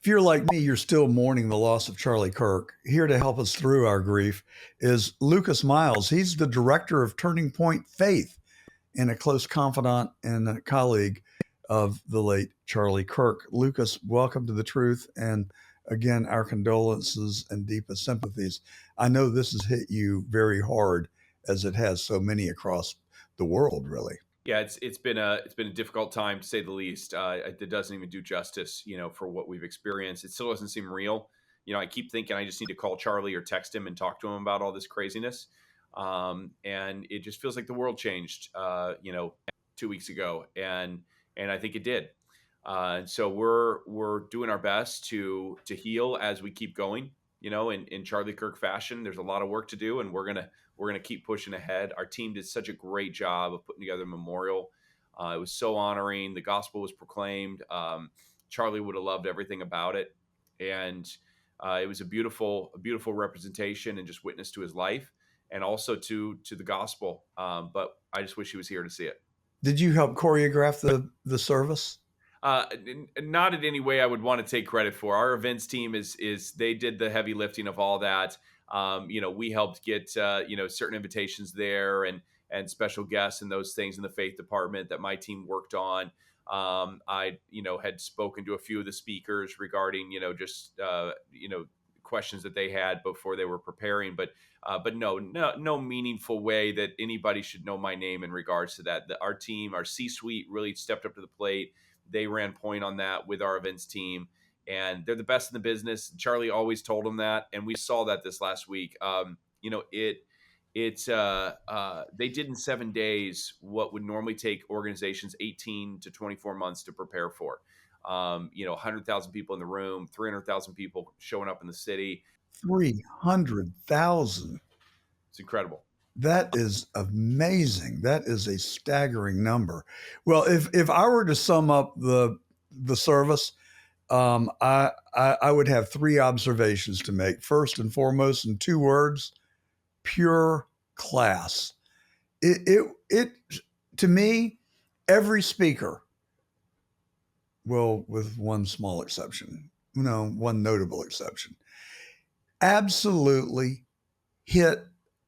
If you're like me, you're still mourning the loss of Charlie Kirk. Here to help us through our grief is Lucas Miles. He's the director of Turning Point Faith and a close confidant and a colleague of the late Charlie Kirk. Lucas, welcome to The Truth. And again, our condolences and deepest sympathies. I know this has hit you very hard, as it has so many across the world, really. Yeah, it's been a difficult time, to say the least. It doesn't even do justice, for what we've experienced. It still doesn't seem real. I keep thinking I just need to call Charlie or text him and talk to him about all this craziness. And it just feels like the world changed, 2 weeks ago, and I think it did. And so we're doing our best to heal as we keep going. In Charlie Kirk fashion, there's a lot of work to do, and we're gonna keep pushing ahead. Our team did such a great job of putting together a memorial. It was so honoring. The gospel was proclaimed. Charlie would have loved everything about it, and it was a beautiful representation and just witness to his life, and also to the gospel. But I just wish he was here to see it. Did you help choreograph the service? Not in any way I would want to take credit for. Our events team is they did the heavy lifting of all that. We helped get certain invitations there and special guests and those things in the faith department that my team worked on. I had spoken to a few of the speakers regarding questions that they had before they were preparing, but no meaningful way that anybody should know my name in regards to that. Our team, our C-suite, really stepped up to the plate. They ran point on that with our events team, and they're the best in the business. Charlie always told them that, and we saw that this last week. They did in 7 days what would normally take organizations 18 to 24 months to prepare for. 100,000 people in the room, 300,000 people showing up in the city. 300,000. It's incredible. That is amazing. That is a staggering number. Well, if I were to sum up the service, I would have three observations to make. First and foremost, in 2 words, pure class. It to me, every speaker, well, with one small exception, one notable exception, absolutely hit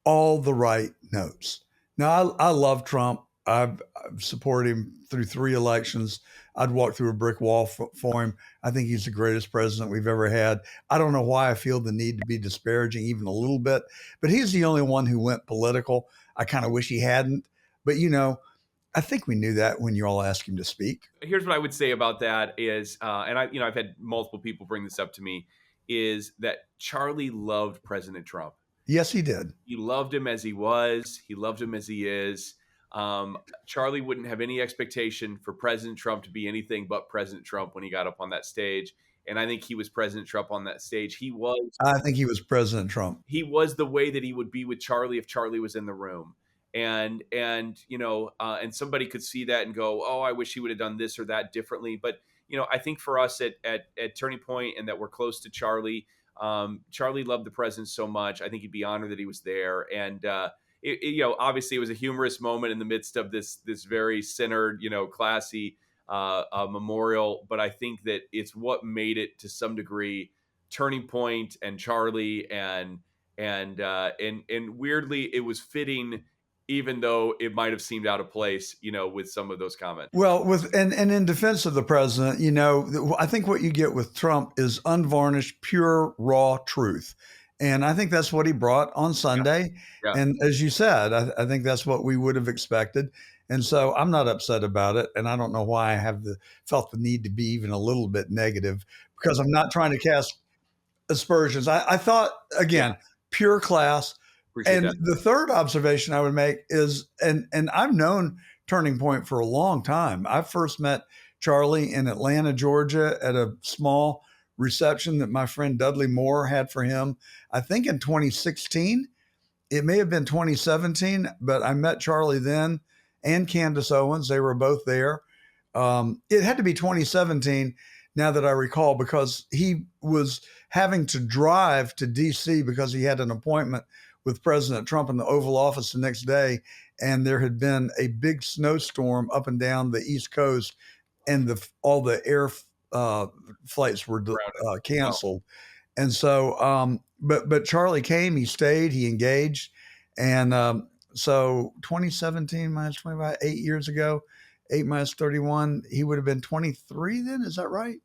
all the right notes. Now, I love Trump. I've supported him through 3 elections. I'd walk through a brick wall for him. I think he's the greatest president we've ever had. I don't know why I feel the need to be disparaging even a little bit, but he's the only one who went political. I kind of wish he hadn't, but I think we knew that when you all asked him to speak. Here's what I would say about that is, and I've had multiple people bring this up to me, is that Charlie loved President Trump. Yes, he did. He loved him as he was. He loved him as he is. Charlie wouldn't have any expectation for President Trump to be anything but President Trump when he got up on that stage. And I think he was President Trump on that stage. I think he was President Trump. He was the way that he would be with Charlie if Charlie was in the room. And somebody could see that and go, oh, I wish he would have done this or that differently. But, I think for us at Turning Point, and that we're close to Charlie, Charlie loved the president so much. I think he'd be honored that he was there. And, obviously it was a humorous moment in the midst of this very centered, classy memorial. But I think that it's what made it to some degree Turning Point and Charlie, and weirdly it was fitting, even though it might have seemed out of place, with some of those comments. Well, and in defense of the president, I think what you get with Trump is unvarnished, pure, raw truth. And I think that's what he brought on Sunday. Yeah. And as you said, I think that's what we would have expected. And so I'm not upset about it. And I don't know why I felt the need to be even a little bit negative, because I'm not trying to cast aspersions. I thought, again, pure class. Appreciate that. The third observation I would make is, and I've known Turning Point for a long time. I first met Charlie in Atlanta, Georgia, at a small reception that my friend Dudley Moore had for him, I think in 2016. It may have been 2017, but I met Charlie then, and Candace Owens. They were both there. It had to be 2017, now that I recall, because he was having to drive to D.C. because he had an appointment with President Trump in the Oval Office the next day. And there had been a big snowstorm up and down the East Coast, and all the air uh, flights were Grounded. Oh, canceled. And so, but Charlie came, he stayed, he engaged. And so 2017 minus 25, 8 years ago, 8 minus 31, he would have been 23 then. Is that right?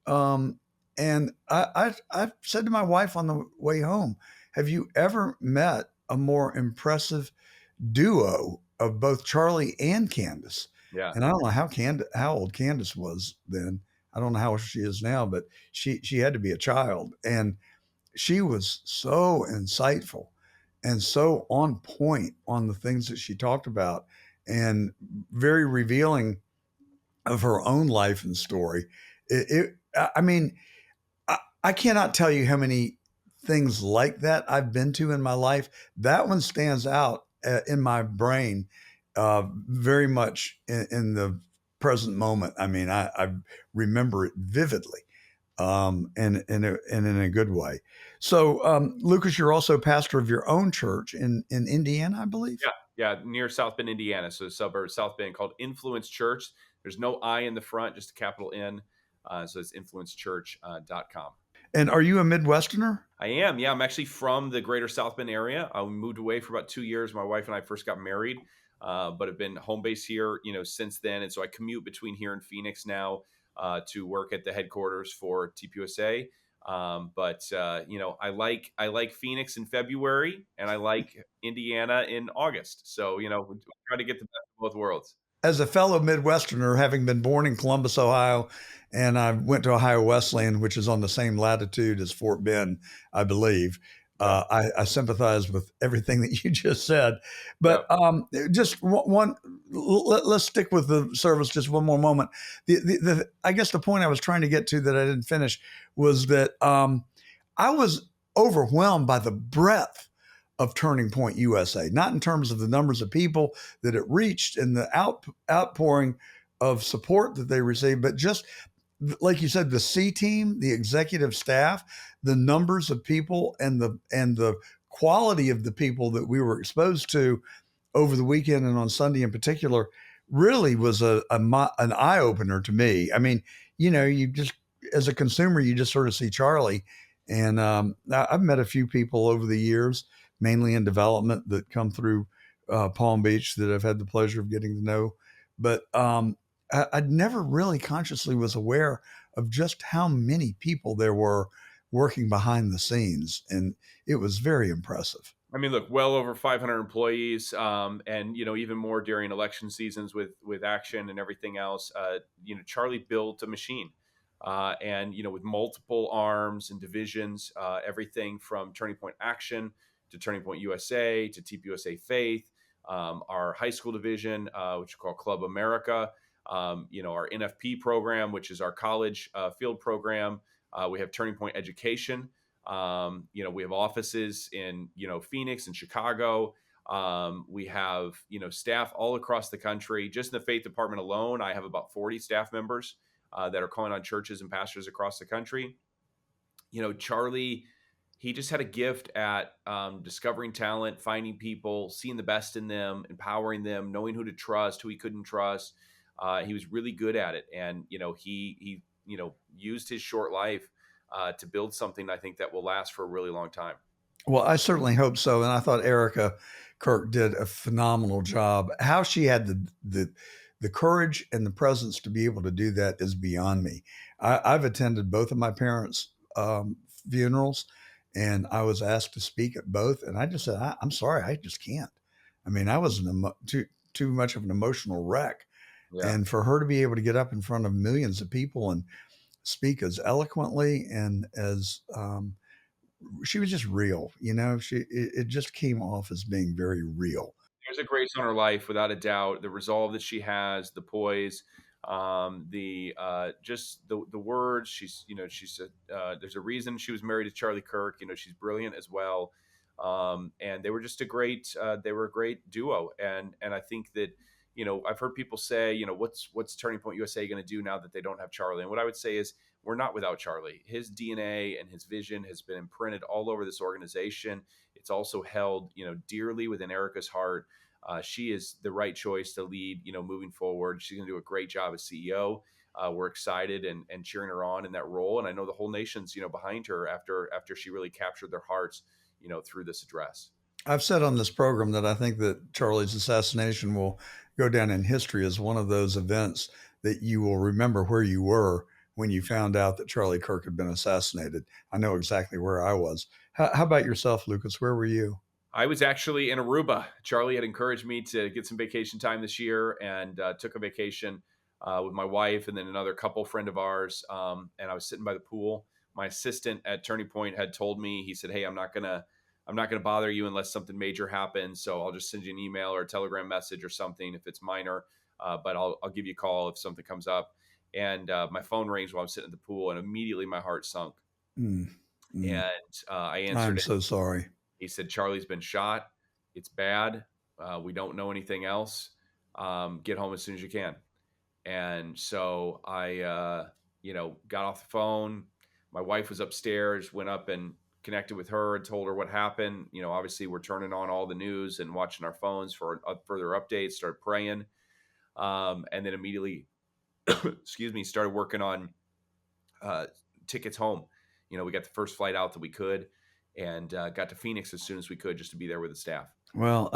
Um, and I said to my wife on the way home, have you ever met a more impressive duo of both Charlie and Candace? yeah. And I don't know how old Candace was then. I don't know how old she is now, but she had to be a child, and she was so insightful and so on point on the things that she talked about, and very revealing of her own life and story. I mean, I cannot tell you how many things like that I've been to in my life. That one stands out in my brain very much in the present moment. I mean, I remember it vividly, and in a good way. So, Lucas, you're also pastor of your own church in Indiana, I believe. Yeah, yeah, near South Bend, Indiana. So, suburb of South Bend, called Influence Church. There's no I in the front, just a capital N. So it's influencechurch.com. And are you a Midwesterner? I am. Yeah, I'm actually from the greater South Bend area. We moved away for about 2 years. My wife and I first got married, but have been home base here, since then. And so I commute between here and Phoenix now to work at the headquarters for TPUSA. But I like Phoenix in February, and I like Indiana in August. So we try to get the best of both worlds. As a fellow Midwesterner, having been born in Columbus, Ohio, and I went to Ohio Wesleyan, which is on the same latitude as Fort Bend, I believe. Yep. I sympathize with everything that you just said, but Yep. just one. Let's stick with the service just one more moment. I guess the point I was trying to get to that I didn't finish was that I was overwhelmed by the breadth of Turning Point USA, not in terms of the numbers of people that it reached and the outpouring of support that they received, but just like you said, the C team, the executive staff, the numbers of people, and the quality of the people that we were exposed to over the weekend and on Sunday in particular really was an eye opener to me. I mean, you just as a consumer, you just sort of see Charlie, and I've met a few people over the years, mainly in development, that come through Palm Beach that I've had the pleasure of getting to know, but I never really consciously was aware of just how many people there were working behind the scenes, and it was very impressive. I mean, look, well over 500 employees, and even more during election seasons with action and everything else. Charlie built a machine, and with multiple arms and divisions, everything from Turning Point Action to Turning Point USA to TPUSA Faith, our high school division, which we call Club America, our NFP program, which is our college field program. We have Turning Point Education. We have offices in, Phoenix and Chicago. We have, staff all across the country. Just in the faith department alone, I have about 40 staff members that are calling on churches and pastors across the country. Charlie, he just had a gift at discovering talent, finding people, seeing the best in them, empowering them, knowing who to trust, who he couldn't trust. He was really good at it. And, he used his short life to build something I think that will last for a really long time. Well, I certainly hope so. And I thought Erica Kirk did a phenomenal job. How she had the courage and the presence to be able to do that is beyond me. I've attended both of my parents' funerals, and I was asked to speak at both, and I just said, I'm sorry, I just can't. I mean, I was too much of an emotional wreck, Yeah. and for her to be able to get up in front of millions of people and speak as eloquently and as she was just real. It just came off as being very real. There's a grace on her life, without a doubt. The resolve that she has, the poise, the just the words. She's there's a reason she was married to Charlie Kirk. She's brilliant as well, and they were just they were a great duo. And I think that I've heard people say, what's Turning Point USA going to do now that they don't have Charlie? And what I would say is, we're not without Charlie. His DNA and his vision has been imprinted all over this organization. It's also held, dearly within Erica's heart. She is the right choice to lead, moving forward. She's going to do a great job as CEO. were excited and cheering her on in that role. And I know the whole nation's, behind her after she really captured their hearts, through this address. I've said on this program that I think that Charlie's assassination will go down in history as one of those events that you will remember where you were when you found out that Charlie Kirk had been assassinated. I know exactly where I was. How about yourself, Lucas? Where were you? I was actually in Aruba. Charlie had encouraged me to get some vacation time this year, and took a vacation with my wife and then another couple friend of ours. And I was sitting by the pool. My assistant at Turning Point had told me, he said, "Hey, I'm not gonna bother you unless something major happens. So I'll just send you an email or a telegram message or something if it's minor. But I'll give you a call if something comes up." And my phone rings while I'm sitting at the pool, and immediately my heart sunk. Mm, mm. And I I'm answered it. so sorry. He said, "Charlie's been shot. It's bad. We don't know anything else. Get home as soon as you can." And so I, got off the phone. My wife was upstairs, went up and connected with her and told her what happened. Obviously we're turning on all the news and watching our phones for further updates, started praying. And then immediately, excuse me, started working on uh, tickets home. We got the first flight out that we could, and got to Phoenix as soon as we could, just to be there with the staff. Well,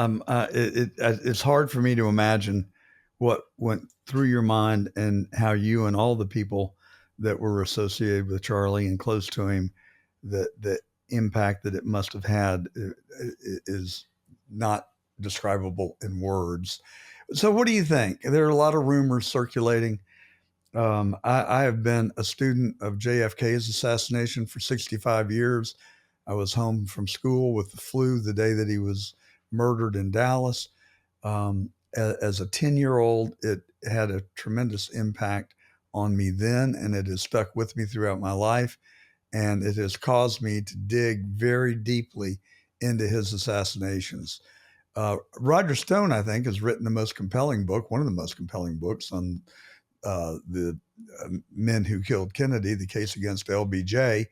it's hard for me to imagine what went through your mind and how you and all the people that were associated with Charlie and close to him, the impact that it must have had is not describable in words. So, what do you think? There are a lot of rumors circulating. I have been a student of JFK's assassination for 65 years. I was home from school with the flu the day that he was murdered in Dallas. As a 10-year-old, it had a tremendous impact on me then, and it has stuck with me throughout my life. And it has caused me to dig very deeply into his assassinations. Roger Stone, I think, has written the most compelling book, one of the most compelling books on the men who killed Kennedy, the case against LBJ.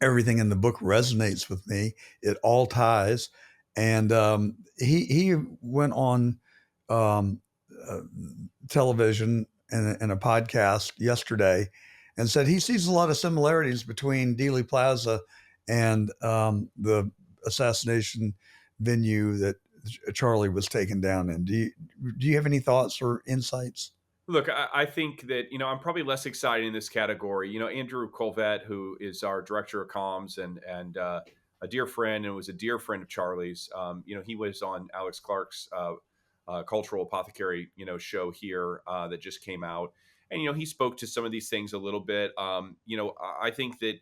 Everything in the book resonates with me. It all ties. And he went on um, uh, television in a podcast yesterday and said he sees a lot of similarities between Dealey Plaza and the assassination venue that Charlie was taken down in. Do you have any thoughts or insights? Look, I think that, I'm probably less excited in this category. Andrew Colvette, who is our director of comms and a dear friend, and was a dear friend of Charlie's. He was on Alex Clark's Cultural Apothecary, show here that just came out. And, he spoke to some of these things a little bit. I think that,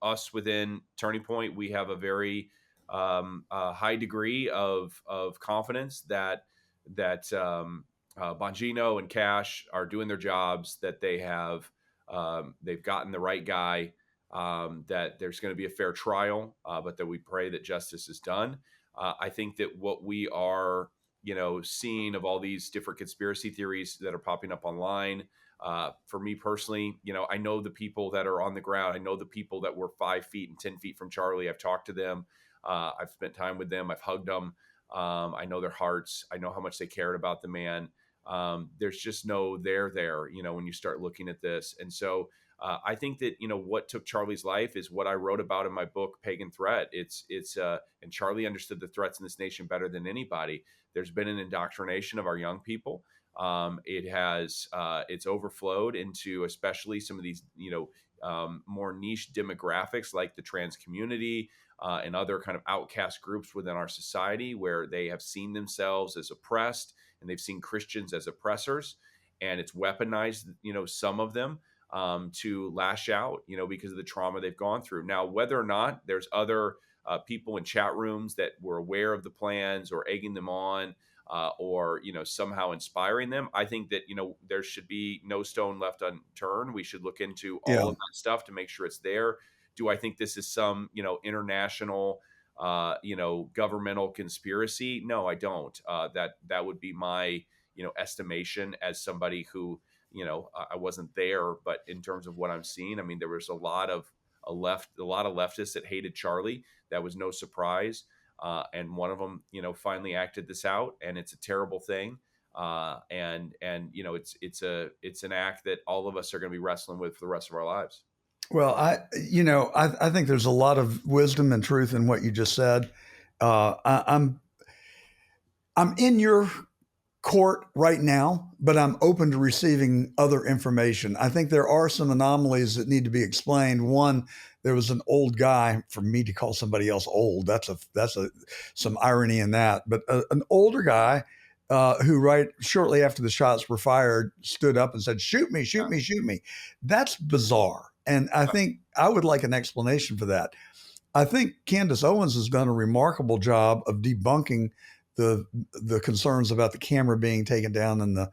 us within Turning Point, we have a very high degree of confidence that Bongino and Cash are doing their jobs, that they've gotten the right guy, that there's going to be a fair trial, but that we pray that justice is done. I think that what we are, seeing of all these different conspiracy theories that are popping up online, for me personally, I know the people that are on the ground. I know the people that were 5 feet and 10 feet from Charlie. I've talked to them. I've spent time with them. I've hugged them. I know their hearts. I know how much they cared about the man. There's just no there, when you start looking at this. And so I think that, what took Charlie's life is what I wrote about in my book, Pagan Threat. And Charlie understood the threats in this nation better than anybody. There's been an indoctrination of our young people. It's overflowed into especially some of these, more niche demographics like the trans community, and other kind of outcast groups within our society, where they have seen themselves as oppressed and they've seen Christians as oppressors, and it's weaponized, some of them to lash out, because of the trauma they've gone through. Now, whether or not there's other people in chat rooms that were aware of the plans or egging them on, or somehow inspiring them, I think that there should be no stone left unturned. We should look into all Yeah. of that stuff to make sure it's there. Do I think this is some international governmental conspiracy? No, I don't. That would be my estimation as somebody who I wasn't there, but in terms of what I'm seeing, I mean, there was a lot of leftists that hated Charlie. That was no surprise. And one of them, finally acted this out, and it's a terrible thing. And it's an act that all of us are going to be wrestling with for the rest of our lives. Well, I think there's a lot of wisdom and truth in what you just said. I'm in your court right now, but I'm open to receiving other information. I think there are some anomalies that need to be explained. One, there was an old guy. For me to call somebody else old, that's some irony in that. But an older guy who, right shortly after the shots were fired, stood up and said, "Shoot me, shoot me, shoot me." That's bizarre, and I think I would like an explanation for that. I think Candace Owens has done a remarkable job of debunking the concerns about the camera being taken down and the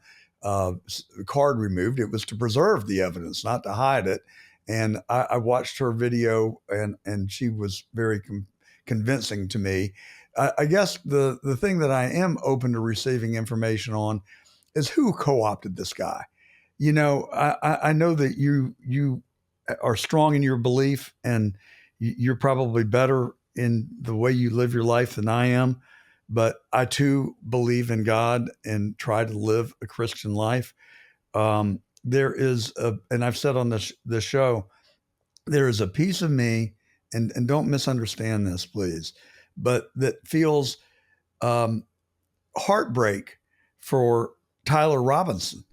card removed. It was to preserve the evidence, not to hide it. And I watched her video, and she was very convincing to me. I guess the thing that I am open to receiving information on is who co-opted this guy. I know that you are strong in your belief, and you're probably better in the way you live your life than I am. But I too believe in God and try to live a Christian life. There is and I've said on this show, there is a piece of me, and don't misunderstand this, please, but that feels heartbreak for Tyler Robinson.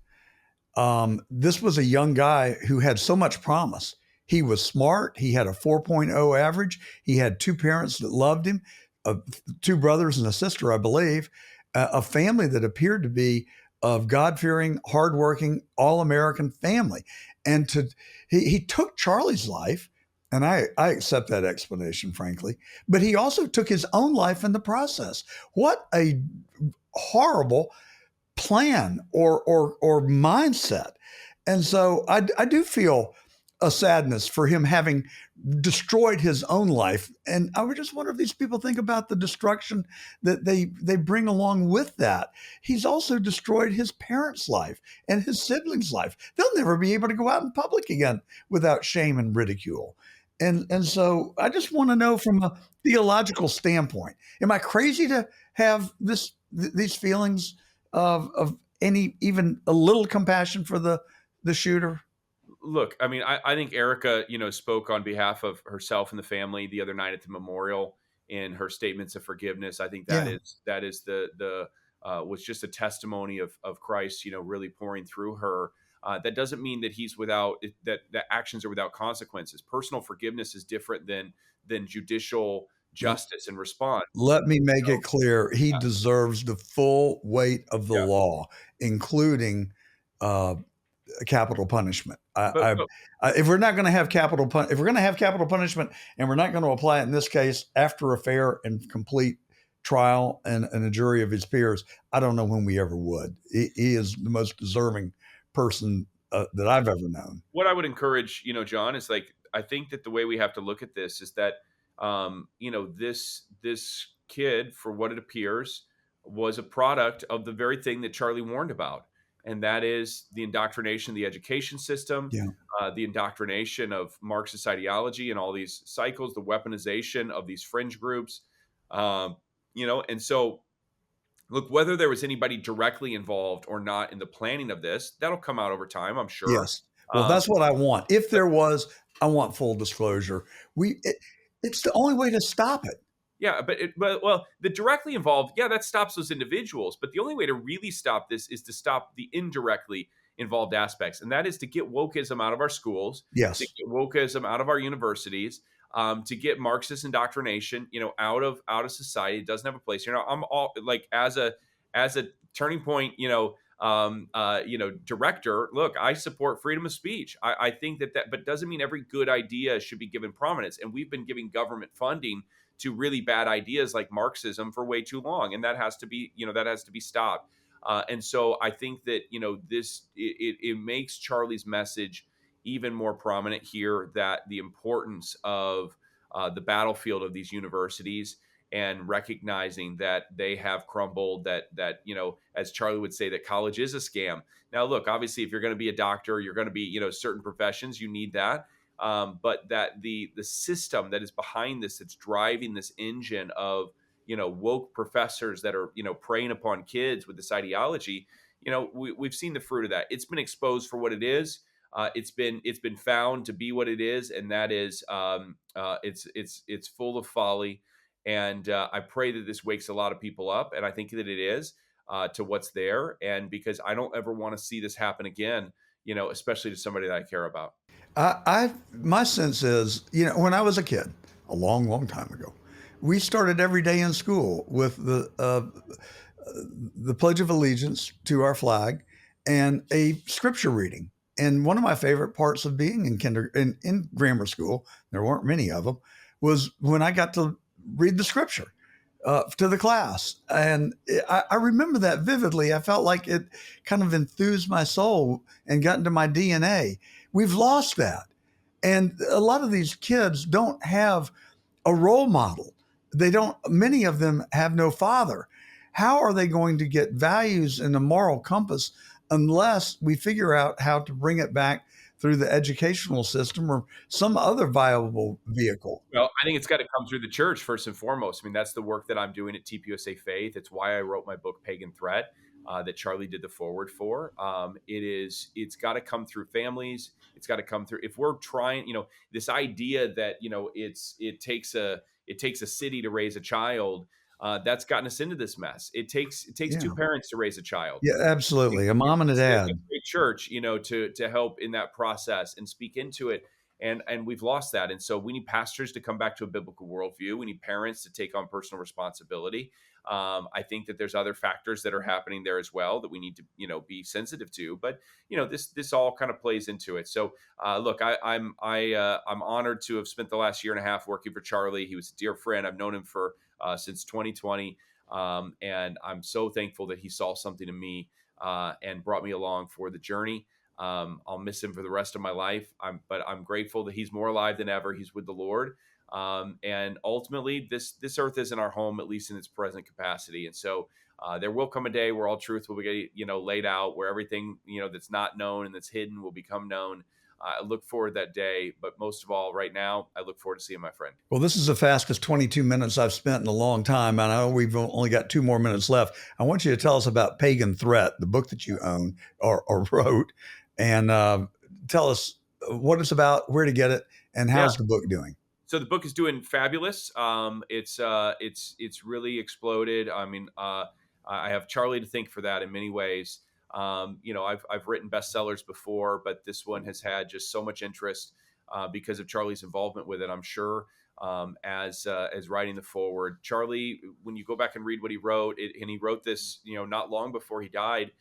This was a young guy who had so much promise. He was smart. He had a 4.0 average. He had two parents that loved him, two brothers and a sister, I believe, a family that appeared to be of God-fearing, hardworking, all-American family. And he took Charlie's life, and I accept that explanation, frankly, but he also took his own life in the process. What a horrible plan or mindset. And so I do feel a sadness for him having destroyed his own life. And I would just wonder if these people think about the destruction that they bring along with that. He's also destroyed his parents' life and his siblings' life. They'll never be able to go out in public again without shame and ridicule. And so I just want to know from a theological standpoint, am I crazy to have these feelings of any even a little compassion for the shooter? Look, I mean, I think Erica, spoke on behalf of herself and the family the other night at the memorial in her statements of forgiveness. I think Yeah. that is the was just a testimony of Christ, really pouring through her. That doesn't mean that he's that actions are without consequences. Personal forgiveness is different than judicial justice and response. Let me make it clear. He deserves the full weight of the Yeah. law, including uh, capital punishment. But If we're not going to have if we're going to have capital punishment, and we're not going to apply it in this case after a fair and complete trial and a jury of his peers, I don't know when we ever would. He is the most deserving person that I've ever known. what I would encourage, John, is like I think that the way we have to look at this is that this kid, for what it appears, was a product of the very thing that Charlie warned about, and that is the indoctrination of the education system, Yeah. the indoctrination of Marxist ideology and all these cycles, the weaponization of these fringe groups, and so look, whether there was anybody directly involved or not in the planning of this, that'll come out over time, I'm sure. Yes. Well, Um, that's what I want. If there was, I want full disclosure. It's the only way to stop it. Yeah, but the directly involved, yeah, that stops those individuals. But the only way to really stop this is to stop the indirectly involved aspects, and that is to get wokeism out of our schools, to Yes. get wokeism out of our universities, to get Marxist indoctrination, out of society. It doesn't have a place here. Now, I'm all like as a turning point, director. Look, I support freedom of speech. I think that, but doesn't mean every good idea should be given prominence. And we've been giving government funding to really bad ideas like Marxism for way too long, and that has to be stopped. And so I think that it makes Charlie's message even more prominent here, that the importance of the battlefield of these universities, and recognizing that they have crumbled, that as Charlie would say, that college is a scam. Now, look, obviously, if you're going to be a doctor, you're going to be certain professions, you need that. But that the system that is behind this, that's driving this engine of woke professors that are, preying upon kids with this ideology, we've seen the fruit of that. It's been exposed for what it is. It's been found to be what it is, and that is, it's full of folly. And I pray that this wakes a lot of people up, and I think that it is, to what's there, and because I don't ever want to see this happen again, especially to somebody that I care about. My sense is, when I was a kid, a long, long time ago, we started every day in school with the Pledge of Allegiance to our flag and a scripture reading. And one of my favorite parts of being in grammar school, there weren't many of them, was when I got to read the scripture to the class. And I remember that vividly. I felt like it kind of enthused my soul and got into my DNA. We've lost that. And a lot of these kids don't have a role model. Many of them have no father. How are they going to get values and a moral compass unless we figure out how to bring it back through the educational system or some other viable vehicle? Well, I think it's got to come through the church first and foremost. I mean, that's the work that I'm doing at TPUSA Faith. It's why I wrote my book, Pagan Threat, that Charlie did the forward for. It's got to come through families. It's got to come through. If we're trying, this idea that it takes a city to raise a child, that's gotten us into this mess. It takes Yeah. two parents to raise a child. Yeah, absolutely. A mom and a It's a dad. great church, to help in that process and speak into it. And we've lost that. And so we need pastors to come back to a biblical worldview. We need parents to take on personal responsibility. I think that there's other factors that are happening there as well that we need to, be sensitive to. But this all kind of plays into it. So look, I'm honored to have spent the last year and a half working for Charlie. He was a dear friend. I've known him for since 2020, and I'm so thankful that he saw something in me and brought me along for the journey. I'll miss him for the rest of my life. But I'm grateful that he's more alive than ever. He's with the Lord. And ultimately, this earth isn't our home, at least in its present capacity. And so there will come a day where all truth will be, laid out, where everything, that's not known and that's hidden will become known. I look forward to that day. But most of all, right now, I look forward to seeing my friend. Well, this is the fastest 22 minutes I've spent in a long time. And I know we've only got 2 more minutes left. I want you to tell us about Pagan Threat, the book that you own or wrote, and tell us what it's about, where to get it, and how's the book doing? So the book is doing fabulous. It's really exploded. I mean, I have Charlie to thank for that in many ways. I've written bestsellers before, but this one has had just so much interest because of Charlie's involvement with it. I'm sure as writing the forward, Charlie, when you go back and read what he wrote, and he wrote this, not long before he died.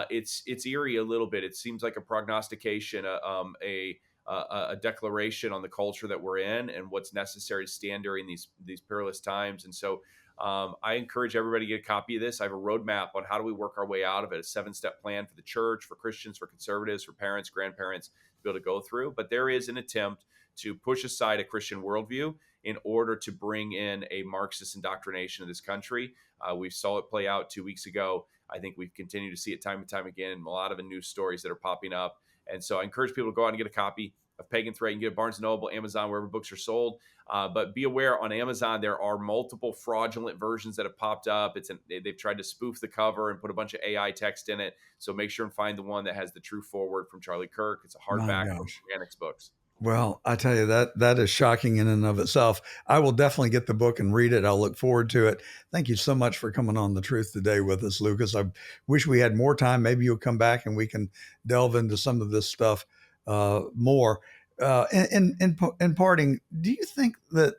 It's eerie a little bit. It seems like a prognostication, a declaration on the culture that we're in and what's necessary to stand during these perilous times. And so I encourage everybody to get a copy of this. I have a roadmap on how do we work our way out of it, a 7-step plan for the church, for Christians, for conservatives, for parents, grandparents to be able to go through. But there is an attempt to push aside a Christian worldview in order to bring in a Marxist indoctrination of this country. We saw it play out 2 weeks ago. I think we've continued to see it time and time again in a lot of the news stories that are popping up. And so I encourage people to go out and get a copy of Pagan Threat. You can get it at Barnes & Noble, Amazon, wherever books are sold. But be aware, on Amazon, there are multiple fraudulent versions that have popped up. They've tried to spoof the cover and put a bunch of AI text in it. So make sure and find the one that has the true foreword from Charlie Kirk. It's a hardback from Annex Books. Well, I tell you, that is shocking in and of itself. I will definitely get the book and read it. I'll look forward to it. Thank you so much for coming on The Truth Today with us, Lucas. I wish we had more time. Maybe you'll come back and we can delve into some of this stuff more. In parting, do you think that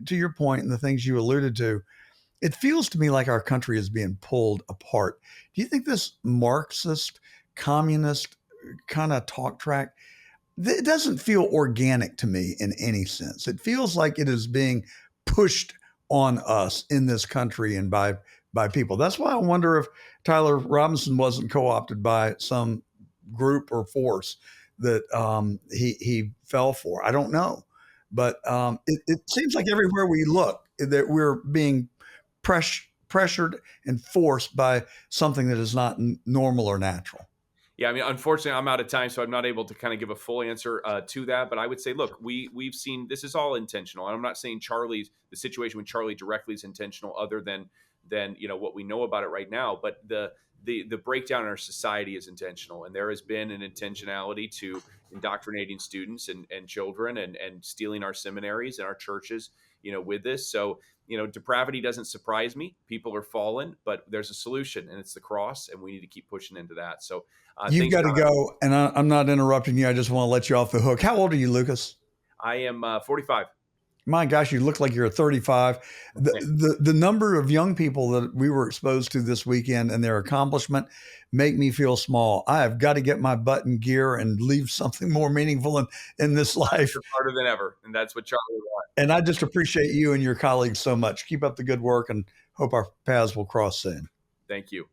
to your point and the things you alluded to, it feels to me like our country is being pulled apart. Do you think this Marxist, communist kind of talk track, it doesn't feel organic to me in any sense. It feels like it is being pushed on us in this country and by people. That's why I wonder if Tyler Robinson wasn't co-opted by some group or force that he fell for. I don't know. But it seems like everywhere we look that we're being pressured and forced by something that is not normal or natural. Yeah, I mean, unfortunately, I'm out of time, so I'm not able to kind of give a full answer to that. But I would say, look, we've seen this is all intentional, and I'm not saying the situation with Charlie directly is intentional, other than what we know about it right now. But the breakdown in our society is intentional, and there has been an intentionality to indoctrinating students and children and stealing our seminaries and our churches, with this. So depravity doesn't surprise me. People are fallen, but there's a solution, and it's the cross, and we need to keep pushing into that. So You've thanks, got to John. go, and I'm not interrupting you. I just want to let you off the hook. How old are you, Lucas? I am 45. My gosh, you look like you're 35. The number of young people that we were exposed to this weekend and their accomplishment make me feel small. I have got to get my butt in gear and leave something more meaningful in this life. You're harder than ever, and that's what Charlie wants. And I just appreciate you and your colleagues so much. Keep up the good work and hope our paths will cross soon. Thank you.